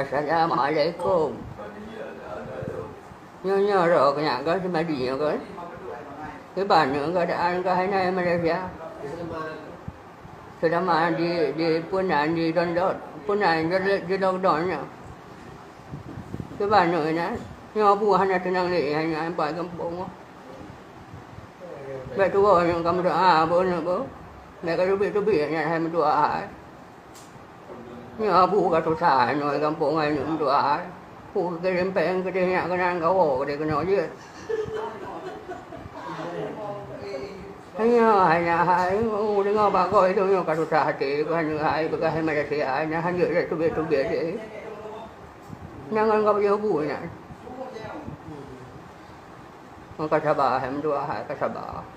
Assalamualaikum. Nhớ rồi cái nhà có mà đi nhiều cái bàn nữa có đã ăn cái này mà đây ra. Sudah mah di punan di dondot punan di dondot nya. Cái bàn nữa nè, nhớ buah hanya tenang ni hanya empat kampung. Betul orang kamu doa boleh bo. Mereka tu biar hai doa. Nhớ bu cái susah nói kampung ai nữa doa. Bu cái rempeng cái dia cái nan kau cái nói chứ. Hanya hai dengan bà coi itu yang kata hati kan hai bekas Malaysia hanya hanya tu biar je. Jangan kau jauh bu nya. Kau sabar hem doa hai kau sabar.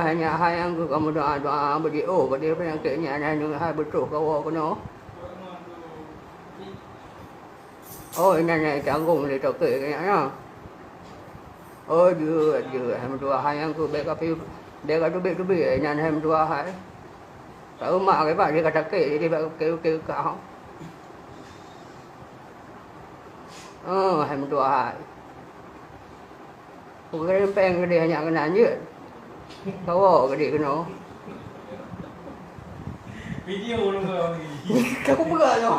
Hanya hai yang kamu doa berdoa berdoa penyakitnya hanya hai betul kau kena. Oh ini canggung di toko kayaknya. Oh dua hem dua hai yang ku beka pi dia tu nya hem dua hai. Tahu mak cái bạn dia kata ke dia kêu kau. Hem dua hai. Cái peng cái dia nya kena je. Kau cái dia kena. Video lu kau. Kau buka tu.